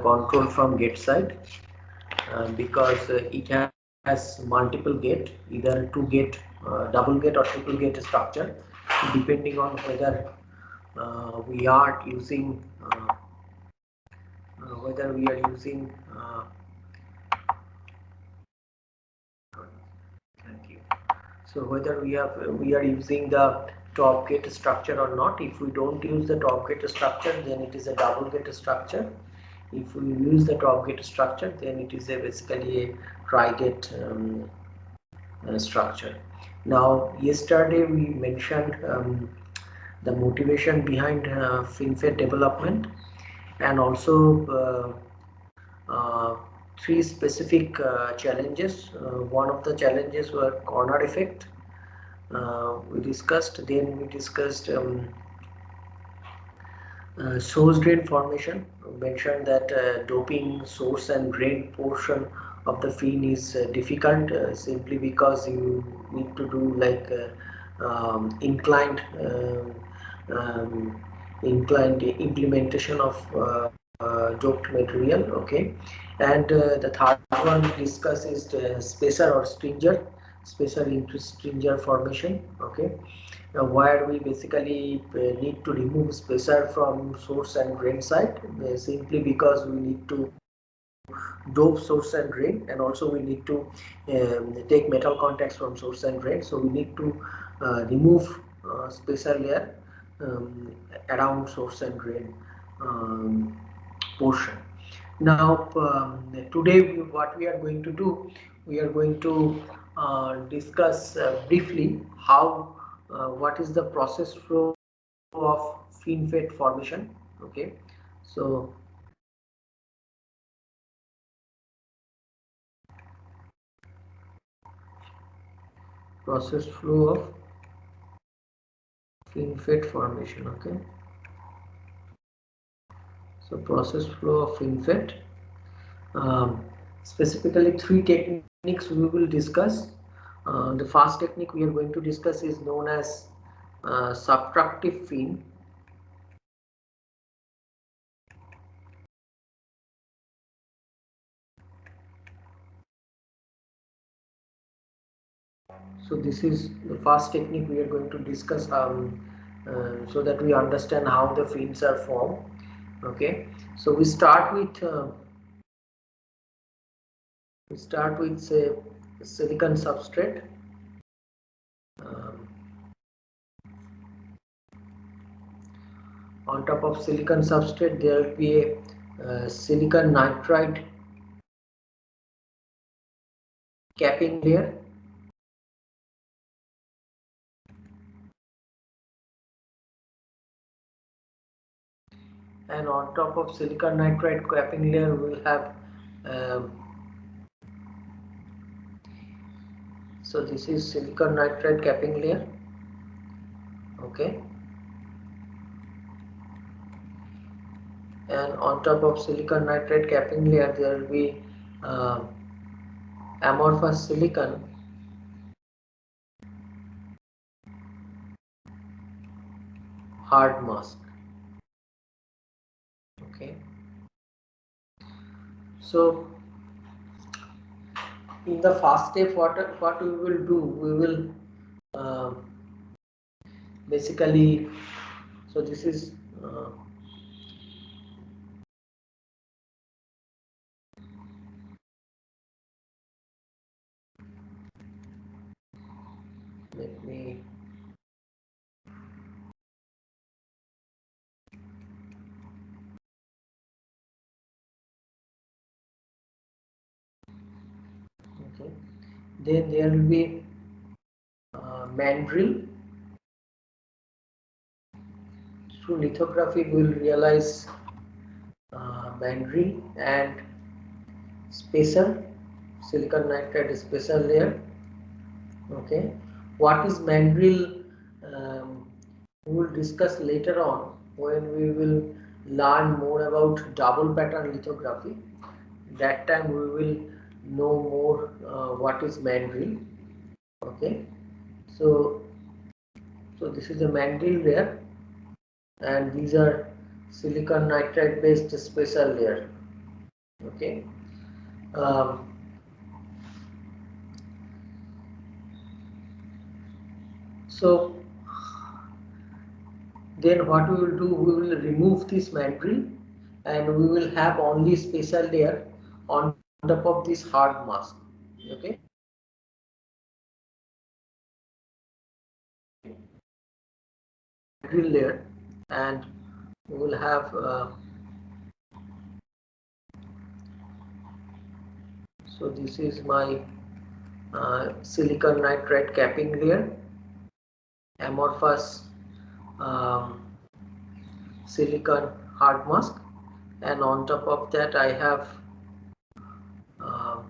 control from gate side, because it has multiple gate, either two gate, double gate or triple gate structure, depending on whether we are using thank you. So whether we are using the top gate structure or not. If we don't use the top gate structure, then it is a double gate structure. If we use the top gate structure, then it is basically a tri-gate structure. Now, yesterday we mentioned the motivation behind FinFET development, and also three specific challenges. One of the challenges were corner effect. We discussed. Then we discussed source drain formation. We mentioned that doping source and drain portion of the fin is difficult, simply because you need to do like inclined implementation of doped material. Okay, and the third one we discuss is the spacer or stringer formation. Okay, where we basically need to remove spacer from source and drain side, simply because we need to dope source and drain, and also we need to take metal contacts from source and drain. So we need to remove spacer layer around source and drain portion. Now today what we are going to do, we are going to discuss briefly how what is the process flow of FinFET formation. Okay, so process flow of FinFET formation. Okay, so process flow of FinFET, specifically three techniques we will discuss. The first technique we are going to discuss is known as subtractive fin. So this is the first technique we are going to discuss, so that we understand how the fins are formed. Okay, so we start with say silicon substrate. On top of silicon substrate there will be a silicon nitride capping layer. And on top of silicon nitride capping layer we will have so this is silicon nitride capping layer. Okay, and on top of silicon nitride capping layer there will be amorphous silicon hard mask. Okay, so in the first step what we will do, we will basically, so this is let me okay, then there will be mandrel. Through lithography we will realize mandrel and spacer, silicon nitride spacer layer. Okay, what is mandrel we will discuss later on when we will learn more about double pattern lithography. That time we will know more what is mandrel. Okay, so this is a mandrel layer, and these are silicon nitride based spacer layer. Okay. Um, so then what we will do, we will remove this mandrel and we will have only special layer on top of this hard mask. Okay. Mandrel layer, and we will have so this is my silicon nitride capping layer, amorphous silicon hard mask, and on top of that I have um,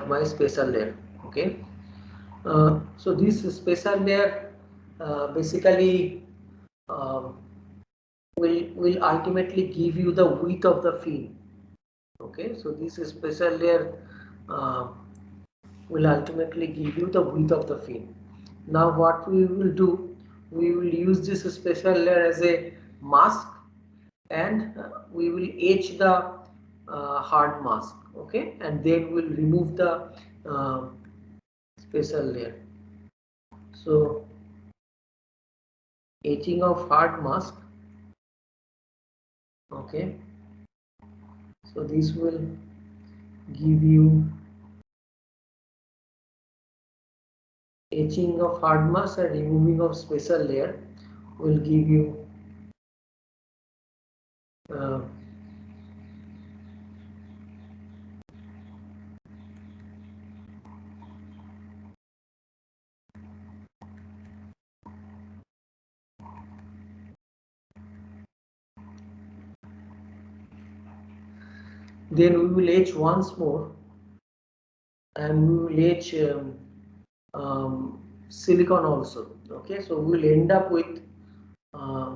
my special layer. Okay. So this special layer basically um, will ultimately give you the width of the fin. Okay, so this special layer uh, will ultimately give you the width of the fin. Now what we will do, we will use this special layer as a mask, and we will etch the hard mask. Okay, and then we'll remove the uh, special layer. So etching of hard mask. Okay, so this will give you etching of hard mask, and removing of special layer will give you uh, then we will etch once more, and we will etch silicon also. Okay, so we will end up with uh,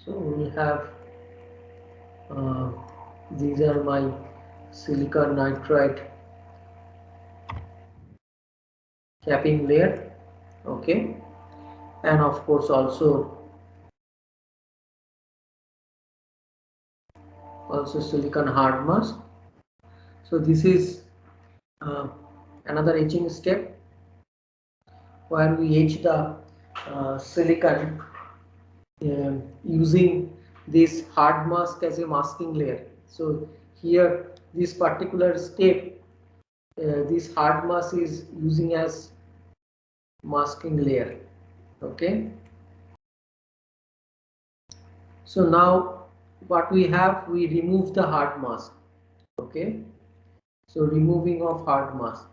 so we will have uh, these are my silicon nitride capping layer. Okay, and of course also silicon hard mask. So this is uh, another etching step where we etch the silicon using this hard mask as a masking layer. So here this particular step, this hard mask is using as masking layer. Okay, so now what we have, we remove the hard mask. Okay, so removing of hard mask.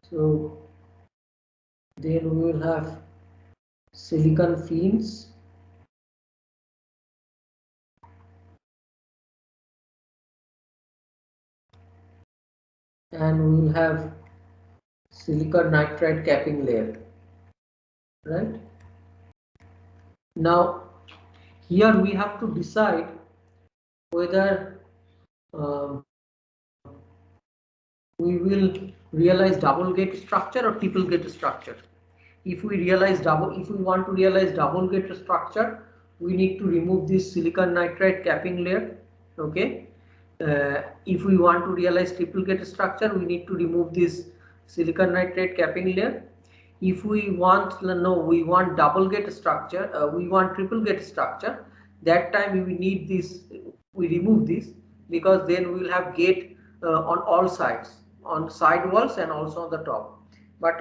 So then we will have silicon fins, and we will have silicon nitride capping layer. Right, now here we have to decide whether um, we will realize double gate structure or triple gate structure. If we want to realize double gate structure, we need to remove this silicon nitride capping layer. Okay, if we want to realize triple gate structure, we need to remove this silicon nitride capping layer. If we want we want double gate structure, we want triple gate structure, that time we need this, we remove this, because then we will have gate on all sides, on side walls and also on the top. But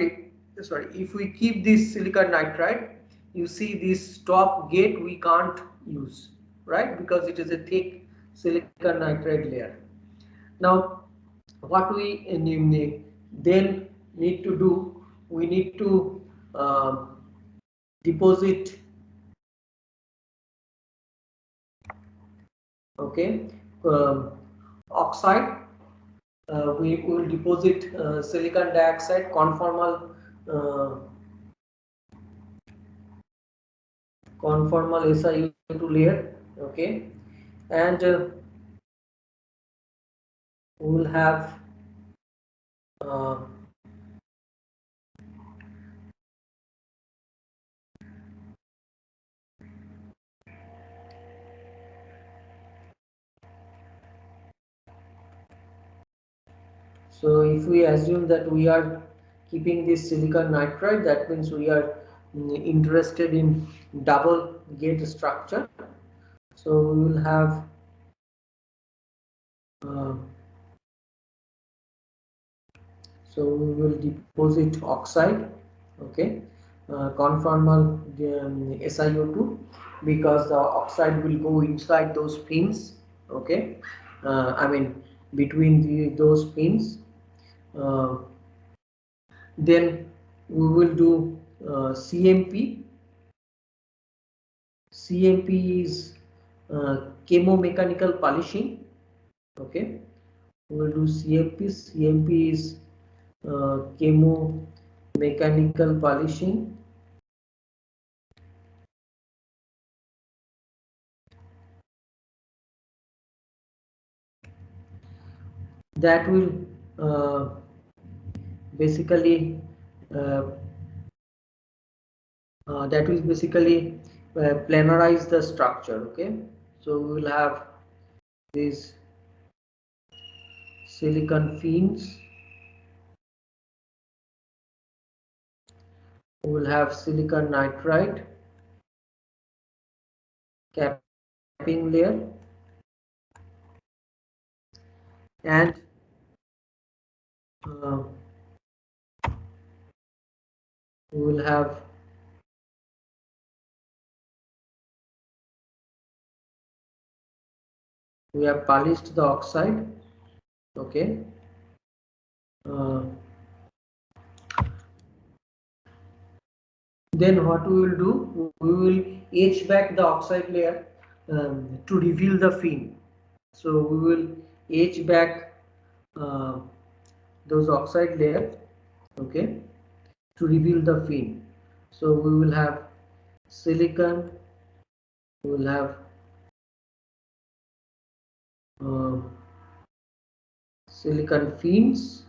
if we keep this silicon nitride, you see this top gate we can't use, right, because it is a thick silicon nitride layer. Now what we then need to do, we need to deposit, okay, oxide. We will deposit silicon dioxide conformal SiO2 layer. Okay, and we will have uh, so if we assume that we are keeping this silicon nitride, that means we are interested in double gate structure. So we will have uh, so we will deposit oxide, okay, conformal SiO2, because the oxide will go inside those pins, okay, I mean between those pins. Uh, then we will do CMP. CMP is chemomechanical polishing. Okay, we will do CMP. CMP is chemomechanical polishing. That will basically uh, planarize the structure. Okay, so we will have these silicon fins. We will have silicon nitride capping layer, and uh, we will have we have polished the oxide. Okay, uh, then what we will do, we will etch back the oxide layer to reveal the fin. So we will etch back uh, those oxide layer, okay, to reveal the fin. So we will have silicon, we will have uh, silicon fins,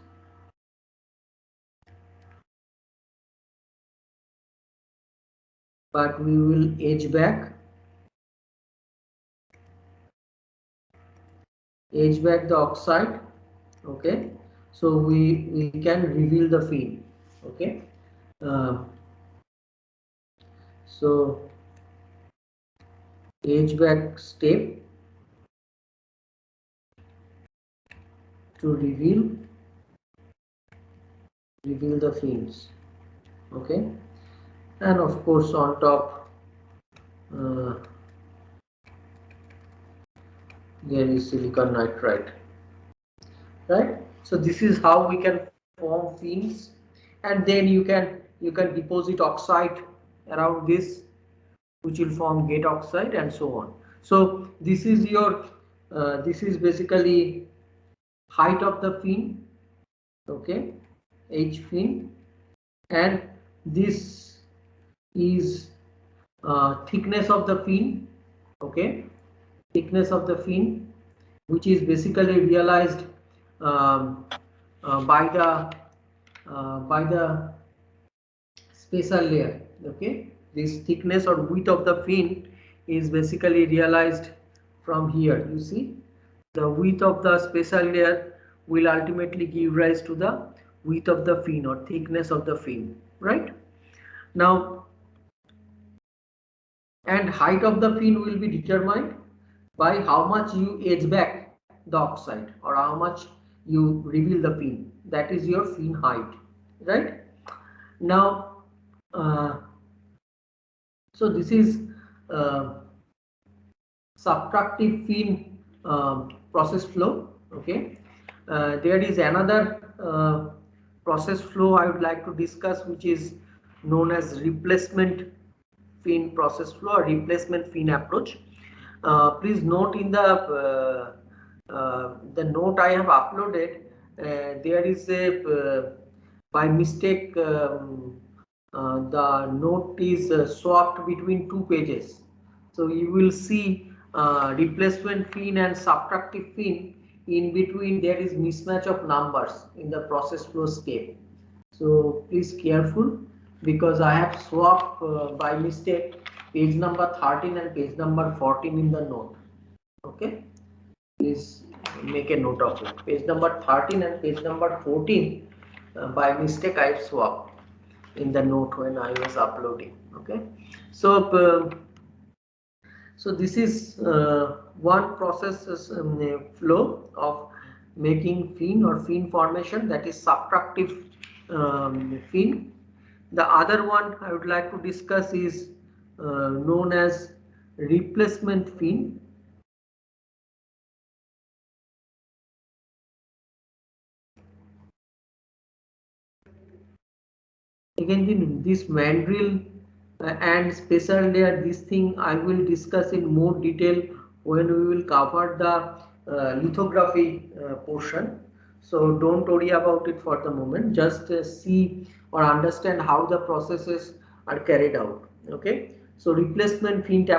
but we will edge back the oxide. Okay, so we can reveal the fin. Okay, uh, so edge back step to reveal the fins. Okay, and of course on top uh, there is silicon nitride, right? So this is how we can form fins, and then you can deposit oxide around this, which will form gate oxide and so on. So this is your this is basically height of the fin, okay, H fin, and this is thickness of the fin, okay, thickness of the fin, which is basically realized um, by the spatial layer. Okay, this thickness or width of the fin is basically realized from here. You see, the width of the spatial layer will ultimately give rise to the width of the fin or thickness of the fin, right? Now, and height of the fin will be determined by how much you edge back the oxide or how much you reveal the fin. That is your fin height, right? Now, uh, so this is uh, subtractive fin process flow. Okay, there is another process flow I would like to discuss, which is known as replacement fin process flow or replacement fin approach. Please note in the the note I have uploaded, there is a by mistake the note is swapped between two pages. So you will see replacement fin and subtractive fin. In between there is mismatch of numbers in the process flow step. So please careful, because I have swapped by mistake page number 13 and page number 14 in the note. Okay, please make a note of it. Page number 13 and page number 14 by mistake I have swapped in the note when I was uploading. Okay, so this is one process flow of making fin or fin formation, that is subtractive fin. The other one I would like to discuss is known as replacement fin. Again, this mandrel and special layer, this thing I will discuss in more detail when we will cover the lithography portion. So don't worry about it for the moment, just see or understand how the processes are carried out. Okay, so replacement fin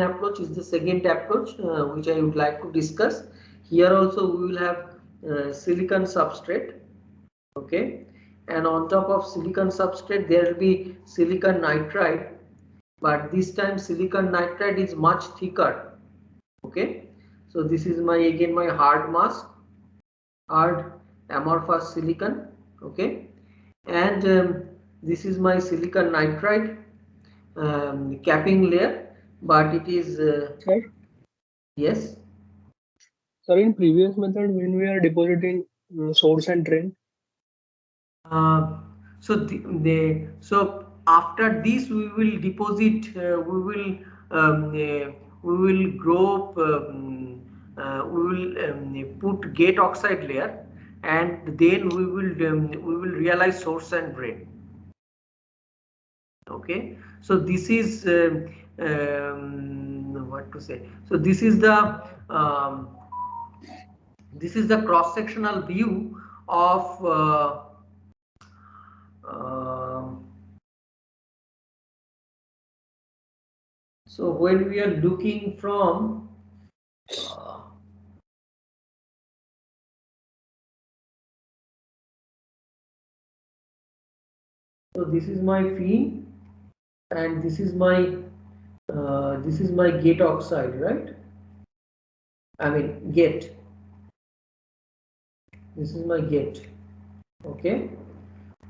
approach is the second approach which I would like to discuss. Here also we will have silicon substrate. Okay, and on top of silicon substrate there will be silicon nitride, but this time silicon nitride is much thicker. Okay, so this is my again my hard mask, hard amorphous silicon. Okay, and this is my silicon nitride capping layer, but it is Sir, yes. sir, in previous method, when we are depositing source and drain, Uh, so after this we will deposit, we will grow, we will put gate oxide layer, and then we will realize source and drain. Okay, so this is what to say. So this is the cross sectional view of uh, so when we are looking from uh, so this is my fin, and this is my gate oxide, right? I mean gate. This is my gate. Okay.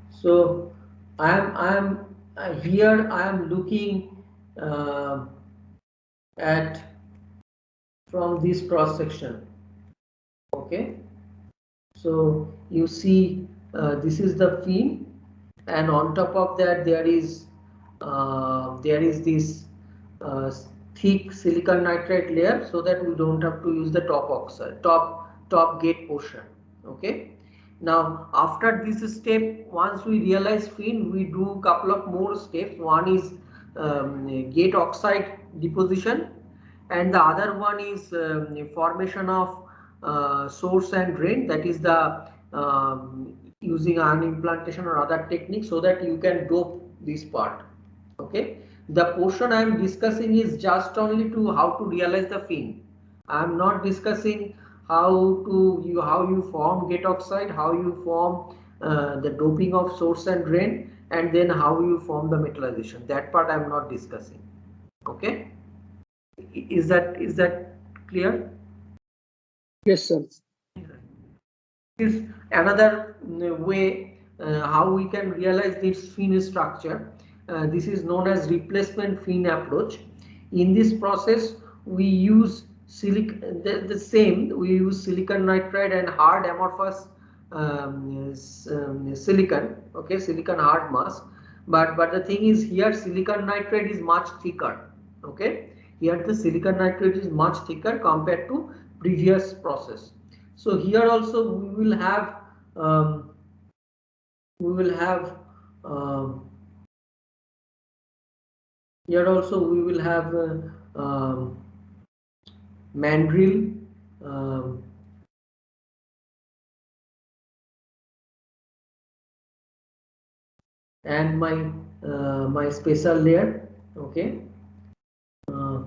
So I am here. I am looking at from this cross section. Okay. So you see this is the fin, and on top of that there is this uh, thick silicon nitride layer, so that we don't have to use the top oxide, top gate portion. Okay, now after this step, once we realize fin, we do couple of more steps. One is gate oxide deposition, and the other one is formation of source and drain, that is the using ion implantation or other techniques, so that you can dope this part. Okay, the portion I am discussing is just only to how to realize the fin. I am not discussing how you form gate oxide, how you form the doping of source and drain, and then how you form the metallization. That part I am not discussing. Okay, is that clear? yes, sir. Is another way how we can realize this fin structure. This is known as replacement fin approach. In this process, we use the same. We use silicon nitride and hard amorphous silicon. Okay, silicon hard mask. But the thing is, here silicon nitride is much thicker. Okay, here the silicon nitride is much thicker compared to previous process. So here also um, we will have here also we will have mandrel and my spacer layer. Okay, uh,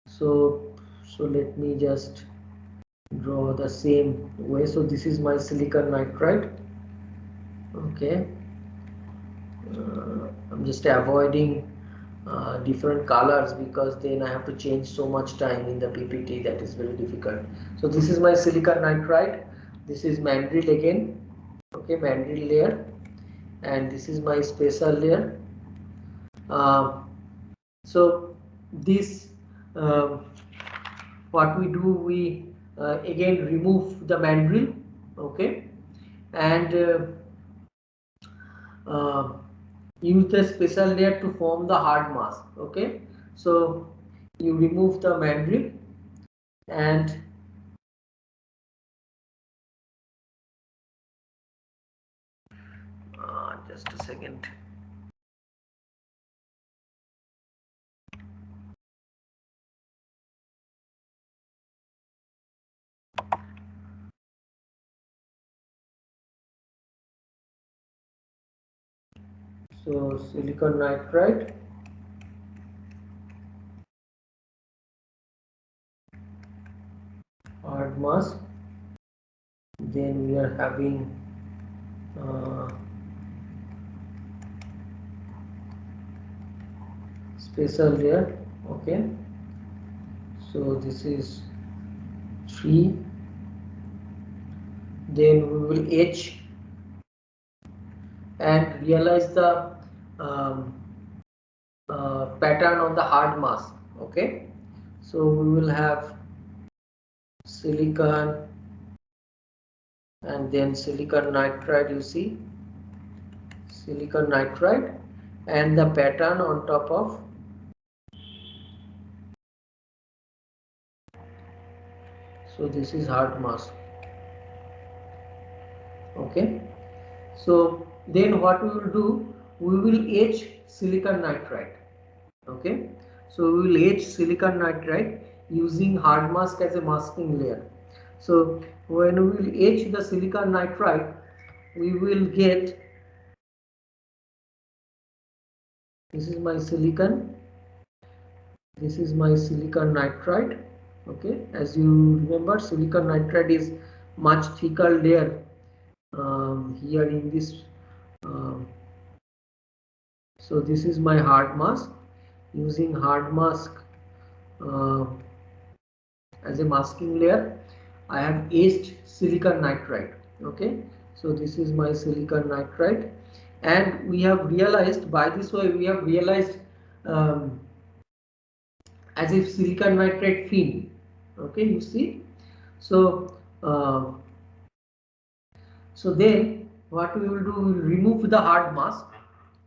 so let me just draw the same way. So this is my silicon nitride. Okay, I'm just avoiding different colors because then I have to change so much time in the PPT, that is very difficult. So this is my silicon nitride, this is mandrel again. Okay, mandrel layer, and this is my spacer layer. uh, so this uh, what we do, we again remove the mandrel. Okay, and uh, use the special layer to form the hard mask. Okay, so you remove the mandrel and just a second. So silicon nitride, hard mask, then we are having uh, spacer layer. Okay, so this is 3, then we will etch and realize the um, pattern on the hard mask. Okay, so we will have silicon and then silicon nitride, you see, silicon nitride, and the pattern on top of. So this is hard mask. Okay, so then what we will do, we will etch silicon nitride. Okay, so we will etch silicon nitride using hard mask as a masking layer. So when we will etch the silicon nitride, we will get, this is my silicon, this is my silicon nitride. Okay, as you remember, silicon nitride is much thicker layer here in this. um, so this is my hard mask. Using hard mask uh, as a masking layer, I have etched silicon nitride. Okay, so this is my silicon nitride, and we have realized, by this way we have realized um, as if silicon nitride fin. Okay, you see. So uh, so then what we will do, we will remove the hard mask.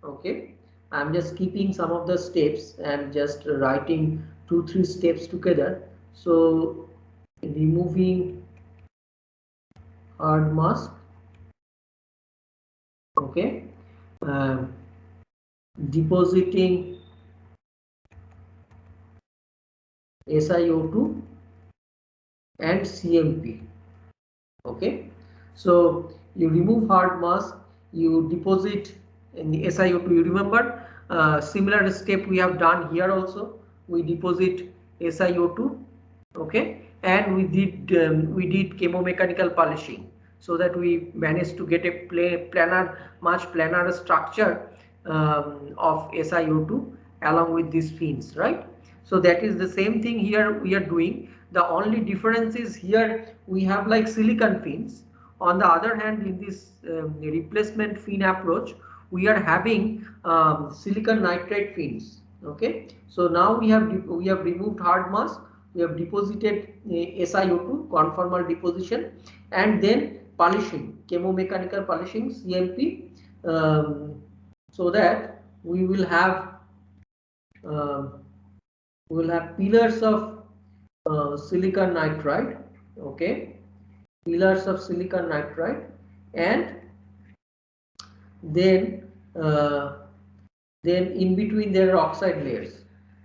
Okay, I'm just keeping some of the steps and just writing 2-3 steps together. So removing hard mask. Okay, um, depositing SiO2 and CMP. Okay, so you remove hard mask, you deposit in the SiO2. You remember similar step we have done here also. We deposit SiO2. Okay, and we did chemomechanical polishing, so that we managed to get a much planar structure of SiO2 along with these fins, right? So that is the same thing here we are doing. The only difference is here we have like silicon fins. On the other hand, in this replacement fin approach, we are having silicon nitride fins. Okay, so now we have removed hard mask, we have deposited SiO2, conformal deposition, and then polishing, chemomechanical polishing, CMP, so that um, we will have pillars of silicon nitride. Okay, pillars of silicon nitride, and then uh, then in between there are oxide layers.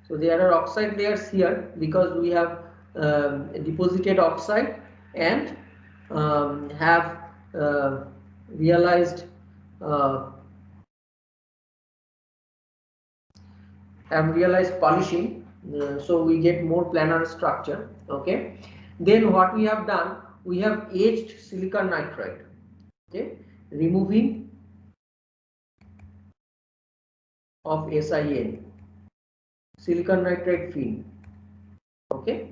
So there are oxide layers here because we have deposited oxide and have realized uh, and realize polishing, so we get more planar structure. Okay, then what we have done, we have aged silicon nitride. Okay, removing of SiN, silicon nitride film. Okay,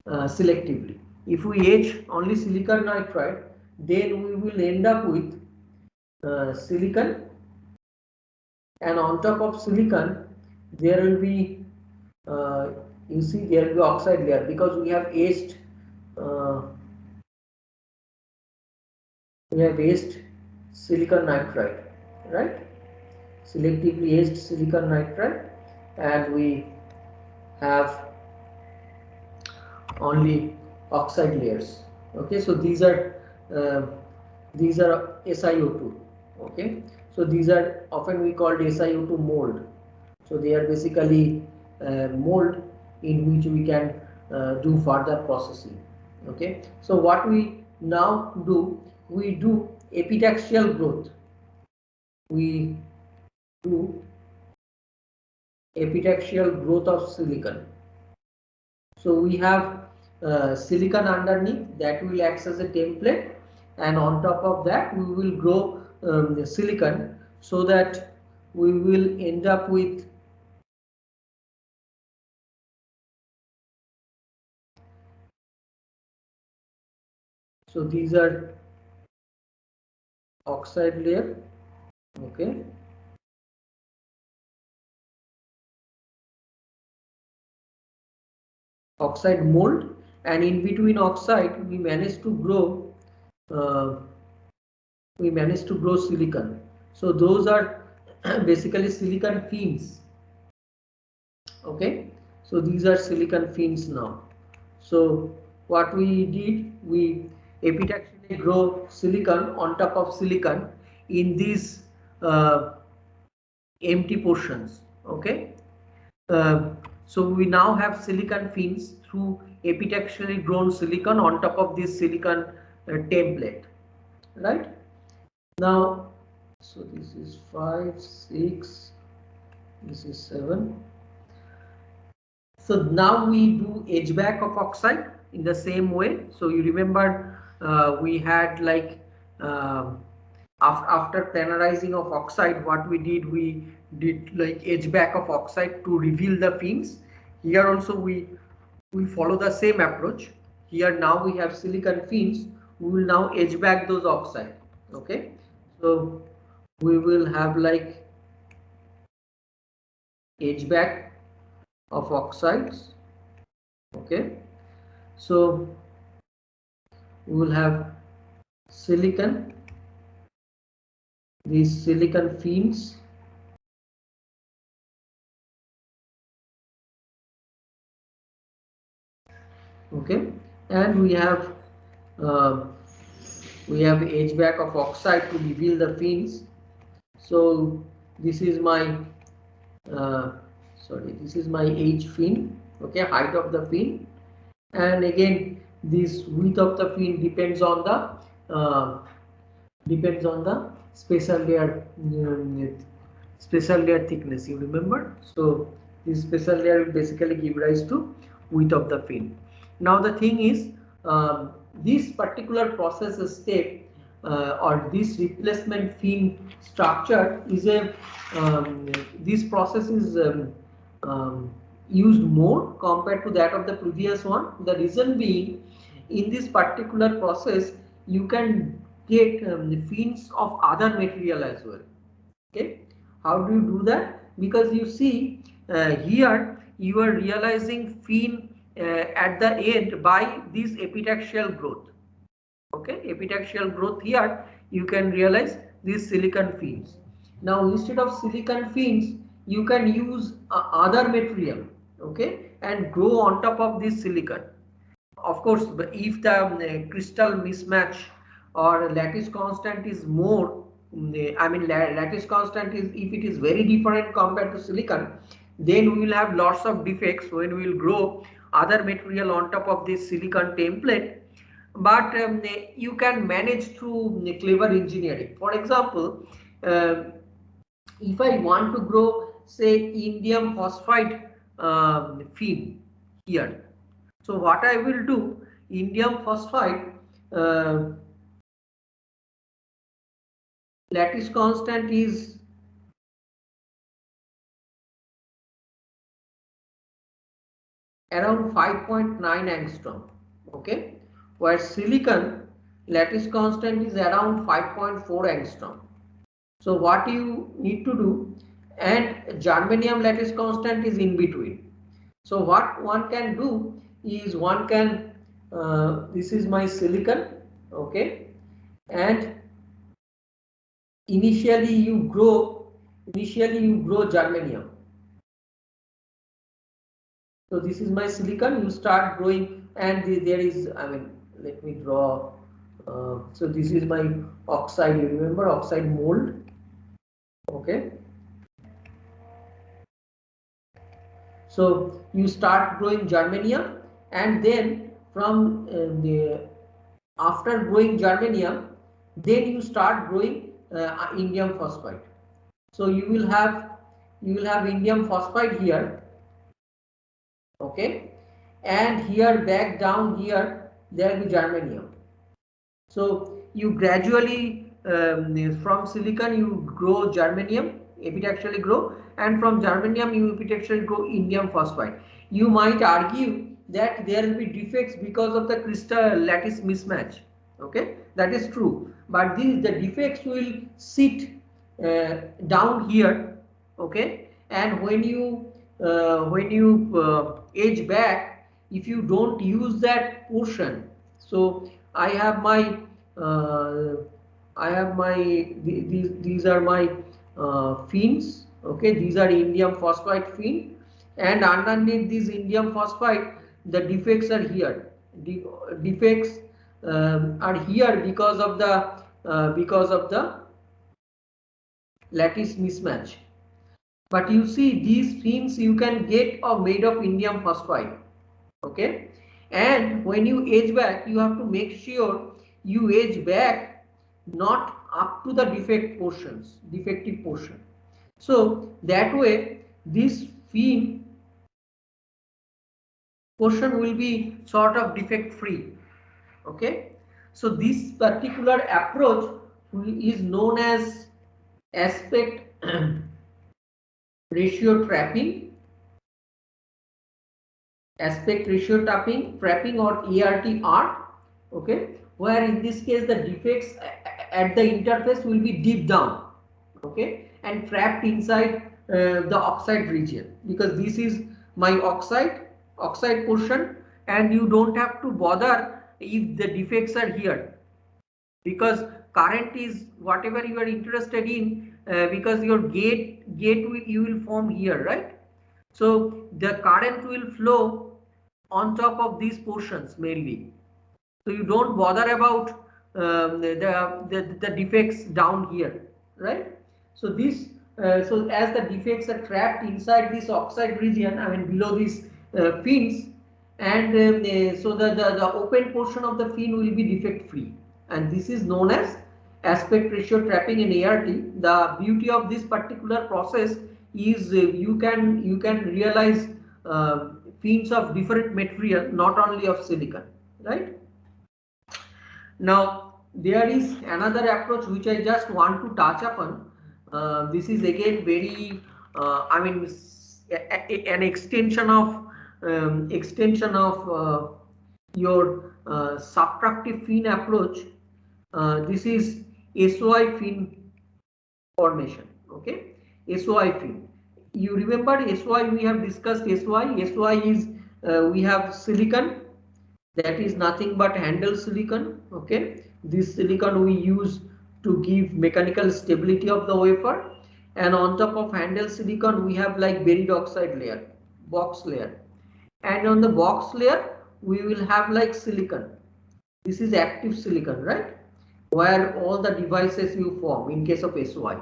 selectively. If we etch only silicon nitride, then we will end up with silicon, and on top of silicon there will be you see there will be oxide layer, because uh, we have etched silicon nitride, right? Selectively etched silicon nitride, and we have only oxide layers. Okay, so uh, these are SiO2. Okay, so these are often we called SiO2 mold. So they are basically mold in which we can do further processing. Okay, so what we now do, we do epitaxial growth. We do epitaxial growth of silicon. So we have silicon underneath that will act as a template, and on top of that we will grow the silicon, so that we will end up with so these are oxide layer. Okay, oxide mold, and in between oxide uh, we managed to grow silicon. So those are basically silicon fins. Okay, so these are silicon fins now. So what we did, we epitaxially grow silicon on top of silicon in these uh, empty portions. Okay, uh, so we now have silicon fins through epitaxially grown silicon on top of this silicon template, right? Now, so this is 5, 6, this is 7. So now we do edge back of oxide in the same way. So you remember we had like after planarizing of oxide, what we did like edge back of oxide to reveal the fins. Here also we follow the same approach. Here now we have silicon fins. We will now edge back those oxide. Okay, so we will have like edge back of oxides. Okay, so we will have silicon, these silicon fins. Okay, and uh, we have edge back of oxide to reveal the fins. So this is my uh, this is my H fin. Okay, height of the fin, and again this width of the fin depends on the special layer thickness, you remember. So this special layer will basically give rise to width of the fin. Now the thing is, this particular process step or this replacement fin structure is a this process is used more compared to that of the previous one. The reason being, in this particular process you can get the fins of other material as well. Okay, how do you do that? Because you see here you are realizing fin at the end by this epitaxial growth. Okay, epitaxial growth, here you can realize these silicon fins. Now instead of silicon fins you can use other material, okay, and grow on top of this silicon. Of course, if the crystal mismatch or lattice constant is more, I mean lattice constant is, if it is very different compared to silicon, then we will have lots of defects when we will grow other material on top of this silicon template. But you can manage through clever engineering. For example, uh, if I want to grow say indium phosphide fin here. So what I will do, indium phosphide uh, lattice constant is around 5.9 angstrom, okay, where silicon lattice constant is around 5.4 angstrom. So what you need to do, and germanium lattice constant is in between. So what one can do is one can this is my silicon, okay, and initially you grow germanium. So this is my silicon, you start growing, and there is, I mean, let me draw. So this is my oxide, you remember oxide mold, okay. So you start growing germanium, and then from the after growing germanium, then you start growing indium phosphide. So you will have indium phosphide here, okay, and here back down here there will be germanium. So you gradually from silicon you grow germanium epitaxially grow, and from germanium you epitaxially grow indium phosphide. You might argue that there will be defects because of the crystal lattice mismatch. Okay, that is true, but the defects will sit down here. Okay, and when you edge back, if you don't use that portion, so I have my uh, these are my fins, okay, these are indium phosphide fin, and underneath this indium phosphide the defects are here. Defects are here because of the lattice mismatch. But you see these fins you can get are made of indium phosphide, okay, and when you edge back you have to make sure you edge back not up to the defective portion, so that way this fin portion will be sort of defect free, okay. So this particular approach is known as aspect ratio trapping, trapping or ART, okay, where in this case the defects at the interface will be deep down, okay, and trapped inside the oxide region, because this is my oxide portion, and you don't have to bother if the defects are here, because current is whatever you are interested in, because your gate you will form here, right. So the current will flow on top of these portions mainly. So you don't bother about the defects down here, right? So so as the defects are trapped inside this oxide region, I mean below these fins, and so the open portion of the fin will be defect free, and this is known as aspect ratio trapping in ART. The beauty of this particular process is you can realize fins of different material, not only of silicon, right? Now there is another approach which I just want to touch upon. This is again very, I mean, an extension of your subtractive fin approach. This is SOI fin formation. Okay, SOI fin. You remember SOI? We have discussed SOI. SOI is we have silicon, that is nothing but handle silicon, okay. This silicon we use to give mechanical stability of the wafer, and on top of handle silicon we have like buried oxide layer, box layer, and on the box layer we will have like silicon. This is active silicon, right, where all the devices you form in case of SOI.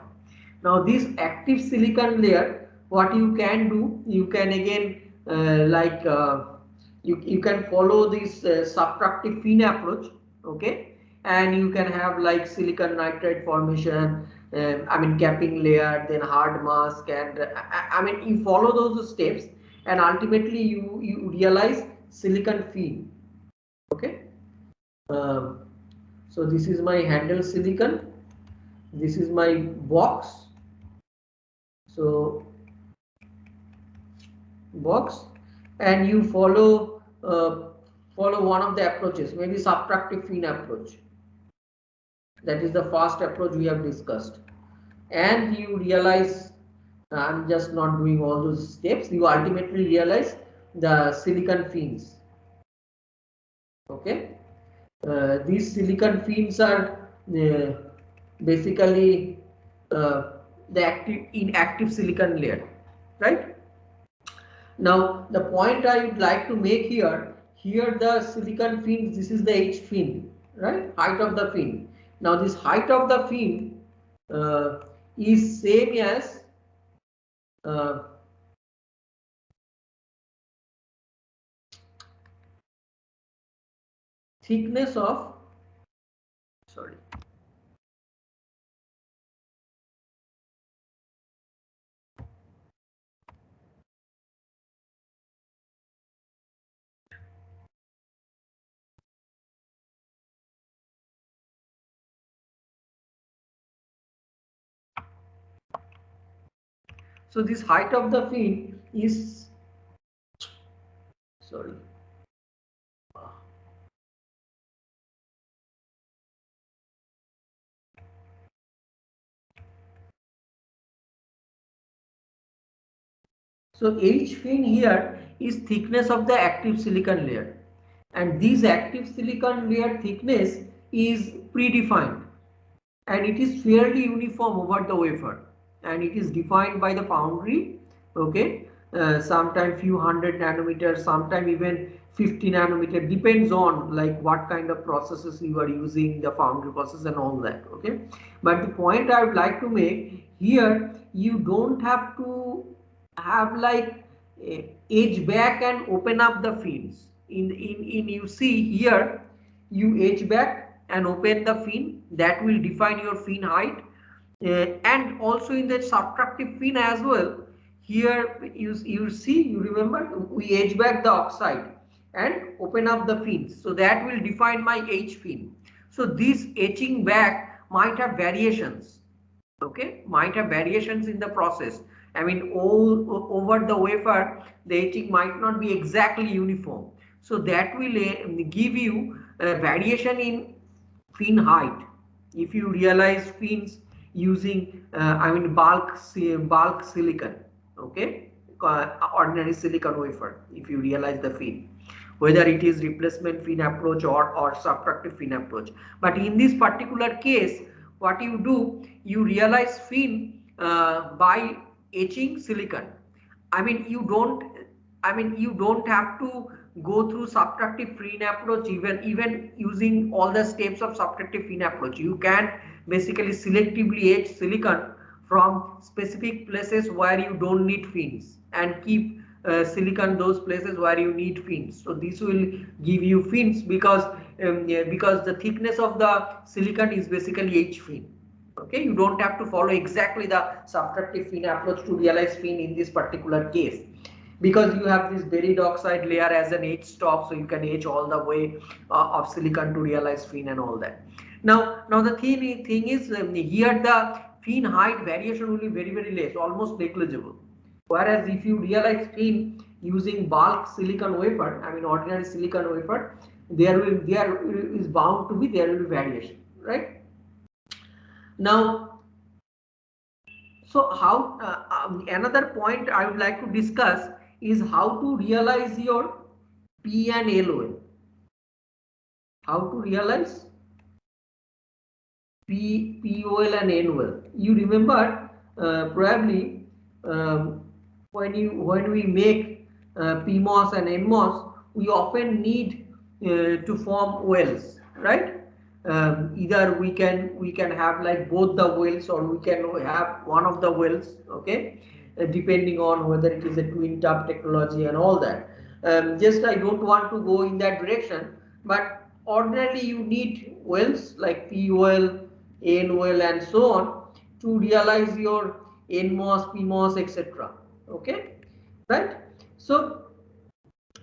Now this active silicon layer, what you can do, you can again you can follow this subtractive fin approach, okay, and you can have like silicon nitride formation, I mean capping layer, then hard mask, and I mean you follow those steps, and ultimately you realize silicon film. Okay. Um, so this is my handle silicon. This is my box. So box, and you follow one of the approaches, maybe subtractive fin approach. That is the first approach we have discussed, and you realize I'm just not doing all those steps. You ultimately realize the silicon fins. Okay, these silicon fins are basically the inactive silicon layer, right? Now the point I would like to make here, here the silicon fins, this is the H fin, right? Height of the fin. Now this height of the fin is same as uh, thickness of, sorry, so this height of the fin is, sorry, so H fin here is thickness of the active silicon layer, and this active silicon layer thickness is predefined, and it is fairly uniform over the wafer, and it is defined by the foundry. Okay, sometime few hundred nanometers, sometime even 50 nanometer, depends on like what kind of processes you are using, the foundry process and all that. Okay, but the point I would like to make here, you don't have to have like edge back and open up the fins. In you see here, you edge back and open the fin, that will define your fin height. And also in the subtractive fin as well, here you see, you remember we edge back the oxide and open up the fins, so that will define my H fin. So this etching back might have variations. Okay, might have variations in the process. I mean all over the wafer the etching might not be exactly uniform, so that will give you a variation in fin height. If you realize fins using I mean bulk silicon, okay, ordinary silicon wafer, if you realize the fin, whether it is replacement fin approach or subtractive fin approach. But in this particular case, what you do, you realize fin by etching silicon. I mean you don't have to go through subtractive fin approach, even using all the steps of subtractive fin approach. You can basically selectively etch silicon from specific places where you don't need fins, and keep silicon those places where you need fins. So this will give you fins yeah, because the thickness of the silicon is basically H fin. Okay, you don't have to follow exactly the subtractive fin approach to realize fin in this particular case, because you have this buried oxide layer as an edge stop, so you can edge all the way of silicon to realize fin and all that. Now the thing is here the fin height variation will be very less, almost negligible. Whereas if you realize fin using bulk silicon wafer, I mean ordinary silicon wafer, there is bound to be, there will be variation, right? Now, so how another point I would like to discuss is how to realize your P and LOL. How to realize POL and NOL. You remember probably when we make PMOS and NMOS, we often need to form wells, right? Either we can have like both the wells, or we can have one of the wells. Okay, depending on whether it is a twin tub technology and all that. Just I don't want to go in that direction, but ordinarily you need wells like POL, NOL and so on to realize your NMOS, PMOS, etc. Okay, right? So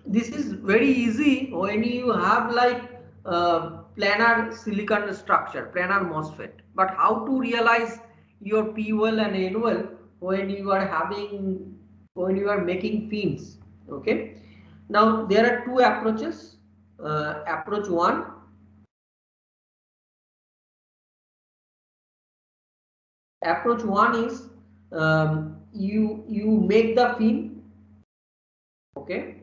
this is very easy when you have like planar silicon structure, planar MOSFET. But how to realize your P-well and N-well when you are having, when you are making fins? Okay. Now there are two approaches. Approach one, is you make the fin. Okay.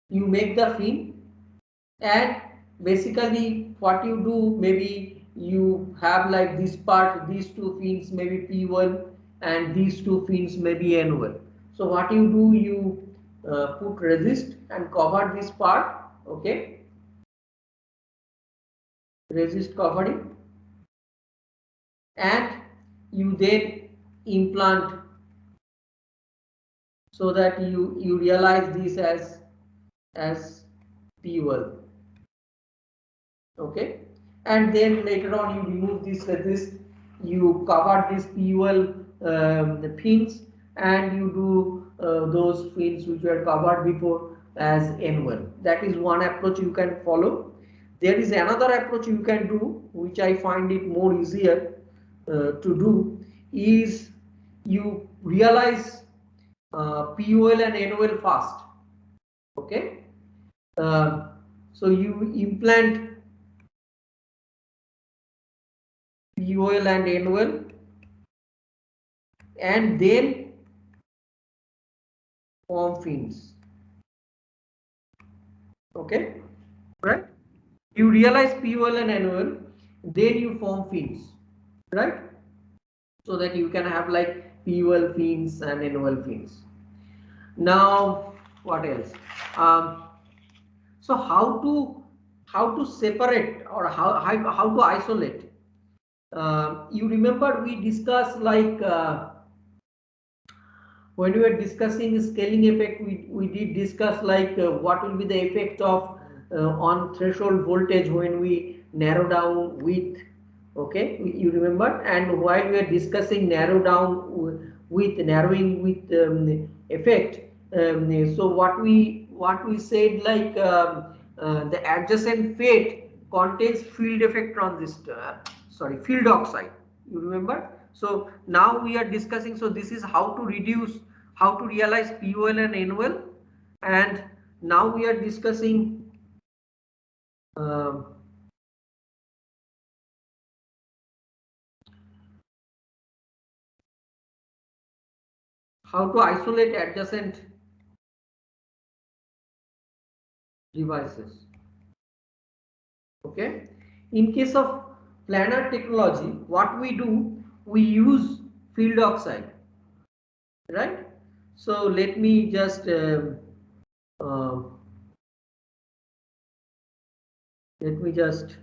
You make the fin, and basically what you do, maybe you have like this part, these two fins maybe P1 and these two fins maybe N1. So what you do, you put resist and cover this part. Okay, resist covering, and you then implant, so that you realize this as P1. Okay, and then later on you remove this, you cover this fuel the pins, and you do those pins which were covered before as N1. That is one approach you can follow. There is another approach you can do, which I find it more easier to do, is you realize POL and NOL fast. Okay, uh, so you implant POL and NOL, and then form fins. Okay, right? You realize POL and NOL, then you form fins, right? So that you can have like POL fins and NOL fins. Now, what else? Um, so how to separate, or how to isolate? You remember we discussed like when we were discussing scaling effect, we did discuss like what will be the effect of on threshold voltage when we narrow down width. Okay, you remember, and while we are discussing narrow down with narrowing with effect, so what we said, like the adjacent FET contains field effect transistor, sorry, field oxide, you remember. So now we are discussing, so this is how to reduce, how to realize POL and NOL, and now we are discussing uh, how to isolate adjacent devices. Okay, in case of planar technology, what we do, we use field oxide, right? So let me just uh, let me just,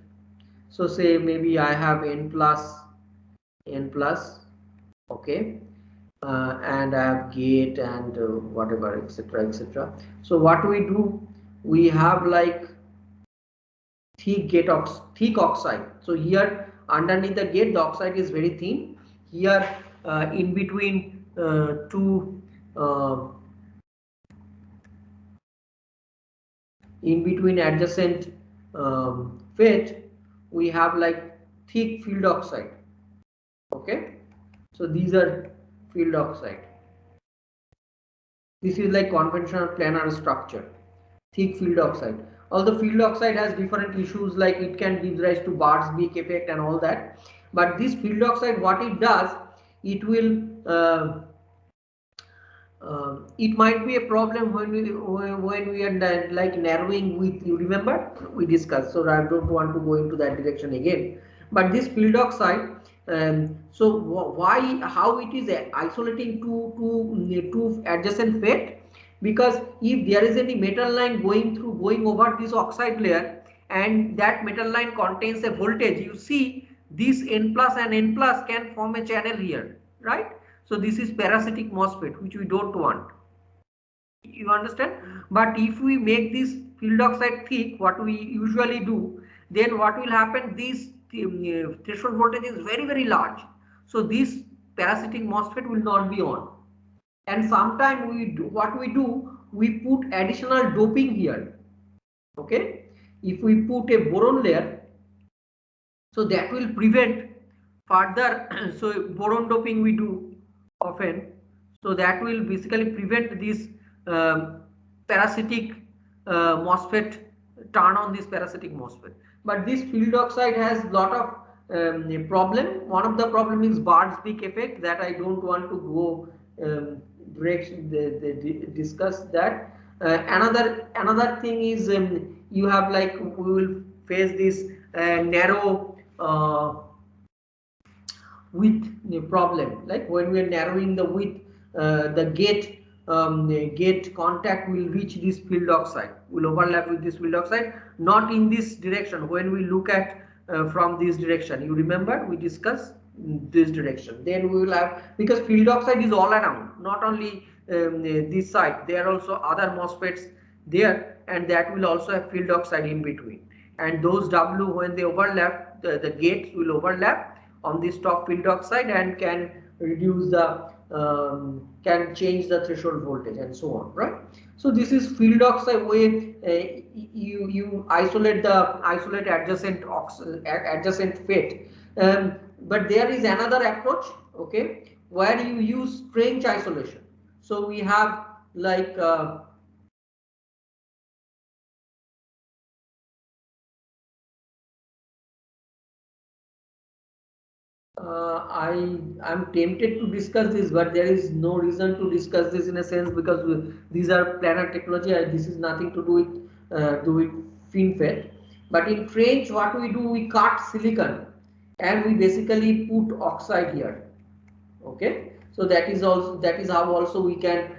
so say maybe I have n plus, okay, and I have gate and whatever, etc., etc. So what we do, we have like thick oxide. So here underneath the gate, the oxide is very thin. Here in between two uh, in between adjacent FET, we have like thick field oxide. Okay, so these are field oxide. This is like conventional planar structure, thick field oxide. Although field oxide has different issues, like it can give rise to Bart's beak effect and all that, but this field oxide, what it does, it will it might be a problem when we are like narrowing with, you remember we discussed, so I don't want to go into that direction again. But this field oxide, so why, how it is isolating to adjacent FET? Because if there is any metal line going over this oxide layer, and that metal line contains a voltage, you see this N plus and N plus can form a channel here, right? So this is parasitic MOSFET, which we don't want. You understand? But if we make this field oxide thick, what we usually do, then what will happen, this threshold voltage is very large, so this parasitic MOSFET will not be on. And sometimes we do what we do, we put additional doping here. Okay, if we put a boron layer, so that will prevent further so boron doping we do often, so that will basically prevent this parasitic MOSFET, turn on this parasitic MOSFET. But this field oxide has lot of problem. One of the problem is bird's beak effect, that I don't want to go direction discuss that. Another thing is, you have, like, we will face this narrow width problem. Like when we are narrowing the width, the gate contact will reach this field oxide, will overlap with this field oxide, not in this direction. When we look at from this direction, you remember we discussed this direction, then we will have, because field oxide is all around, not only this side, there are also other MOSFETs there, and that will also have field oxide in between. And those W, when they overlap, the gates will overlap on this top field oxide and can reduce the can change the threshold voltage and so on, right? So this is field oxide way. You isolate adjacent FET. But there is another approach, okay, where you use French isolation. So we have, like, I'm tempted to discuss this, but there is no reason to discuss this in a sense, because these are planar technology. This is nothing to do with FinFET. But in French, what we do, we cut silicon and we basically put oxide here. Okay, so that is also, that is how also we can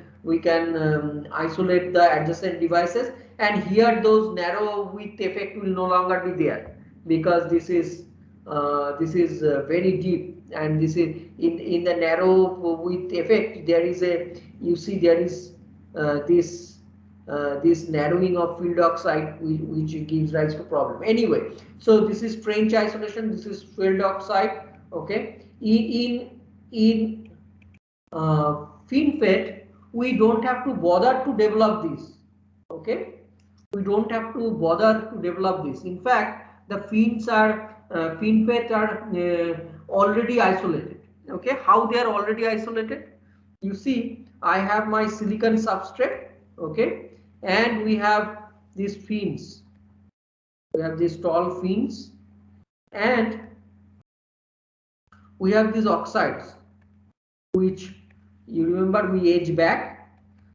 isolate the adjacent devices, and here those narrow width effect will no longer be there, because this is very deep, and this is in the narrow width effect, there is a, you see, there is this narrowing of field oxide, which gives rise to problem. Anyway, so this is French isolation, this is field oxide. Okay, in FinFET, we don't have to bother to develop this. Okay, we don't have to bother to develop this. In fact, the FinFET are already isolated. Okay, how they are already isolated? You see, I have my silicon substrate. Okay, and we have these fins. We have these tall fins, and we have these oxides, which, you remember, we edge back.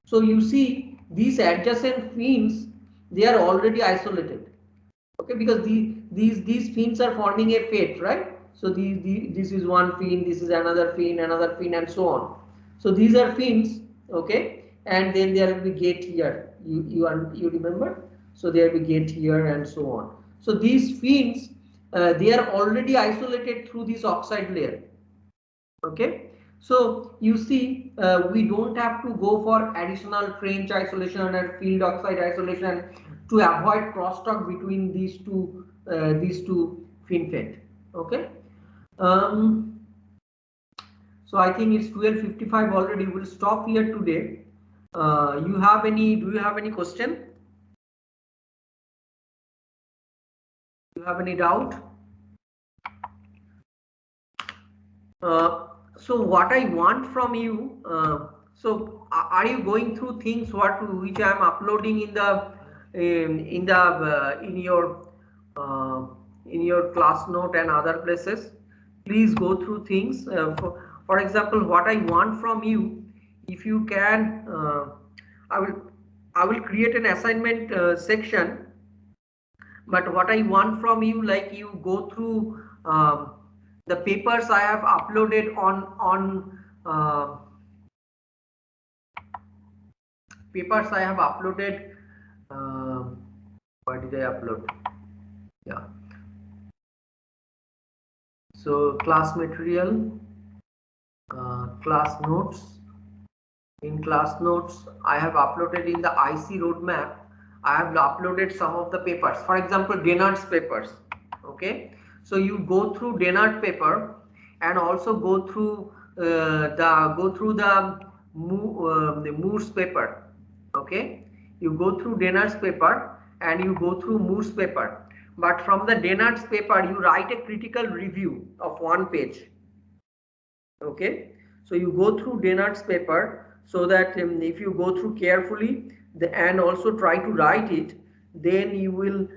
So you see these adjacent fins, they are already isolated. Okay, because these fins are forming a FET, right? So this is one fin, this is another fin, and so on. So these are fins. Okay, and then there will be gate here. You remember? So there will be gate here and so on. So these fins, they are already isolated through this oxide layer. Okay, so you see, we don't have to go for additional French isolation and field oxide isolation to avoid crosstalk between these two FinFET. Okay, um, so I think it's 12:55 already. We'll stop here today. Do you have any question? Do you have any doubt? So what I want from you, so are you going through things which I am uploading uh, in your class note and other places? Please go through things. For example, what I want from you, if you can, I will I will create an assignment section. But what I want from you, like, you go through the papers I have uploaded on papers I have uploaded. Uh, what did I upload? Yeah. So class material, class notes, In class notes, I have uploaded in the IC roadmap. I have uploaded some of the papers. For example, Dennard's papers. Okay, so you go through Dennard paper and also go through the Moore's paper. Okay, you go through Dennard's paper and you go through Moore's paper. But from the Dennard's paper, you write a critical review of 1 page. Okay, so you go through Dennard's paper so that if you go through carefully and also try to write it, then you will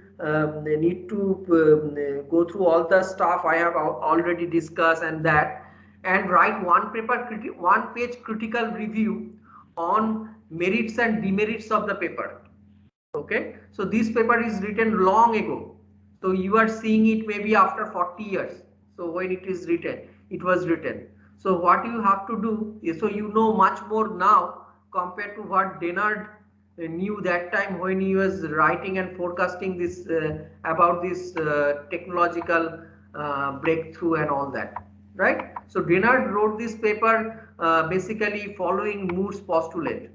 need to go through all the stuff I have already discussed and that, and write one page critical review on merits and demerits of the paper. Okay, so this paper is written long ago, so you are seeing it maybe after 40 years. So when it is written, it was written. So what you have to do is, so you know much more now compared to what Dennard knew that time when he was writing and forecasting this about this technological breakthrough and all that, right? So Dennard wrote this paper basically following Moore's postulate.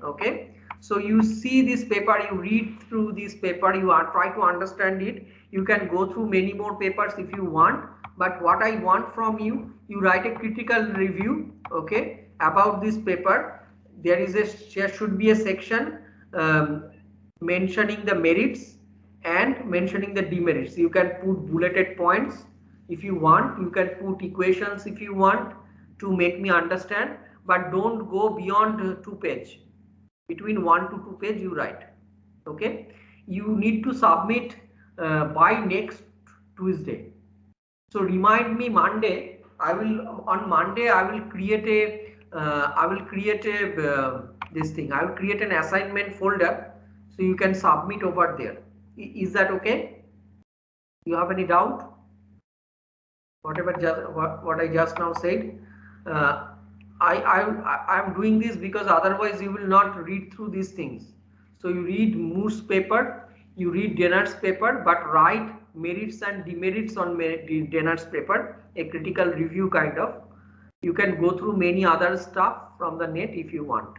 Okay, so you see this paper, you read through this paper, you are try to understand it. You can go through many more papers if you want, but what I want from you, you write a critical review, okay, about this paper. There should be a section mentioning the merits and mentioning the demerits. You can put bulleted points if you want, you can put equations if you want to make me understand, but don't go beyond 2 page. Between 1 to 2 page you write. Okay, you need to submit by next Tuesday. So remind me Monday. I will on Monday I will create this thing. I will create an assignment folder so you can submit over there. Is that okay? You have any doubt? Whatever what I just now said. Uh, I am doing this because otherwise you will not read through these things. So you read Moore's paper, you read Dennard's paper, but write merits and demerits on Dennard's paper, a critical review kind of. You can go through many other stuff from the net if you want,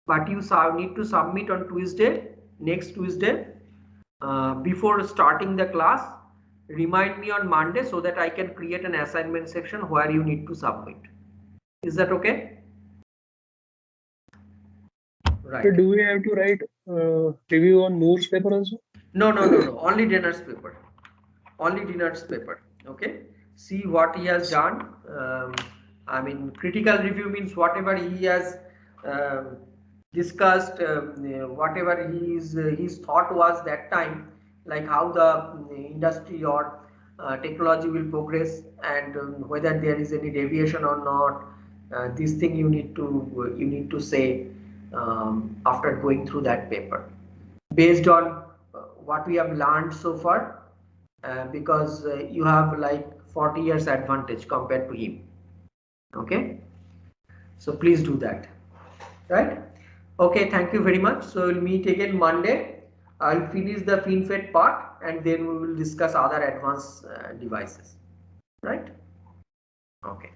but you need to submit on Tuesday, next Tuesday, before starting the class. Remind me on Monday so that I can create an assignment section where you need to submit. Is that okay? So Right. do we have to write review on Moore's paper also? No. Only Dennard's paper. Only Dennard's paper. Okay. See what he has done. I mean, critical review means whatever he has um, discussed, whatever his thought was that time, like how the industry or technology will progress, and whether there is any deviation or not. This thing you need to say after going through that paper, based on what we have learned so far, because you have like 40 years advantage compared to him. Okay, so please do that, right? Okay, thank you very much. So we'll meet again Monday. I'll finish the FinFET part and then we will discuss other advanced devices, right? Okay.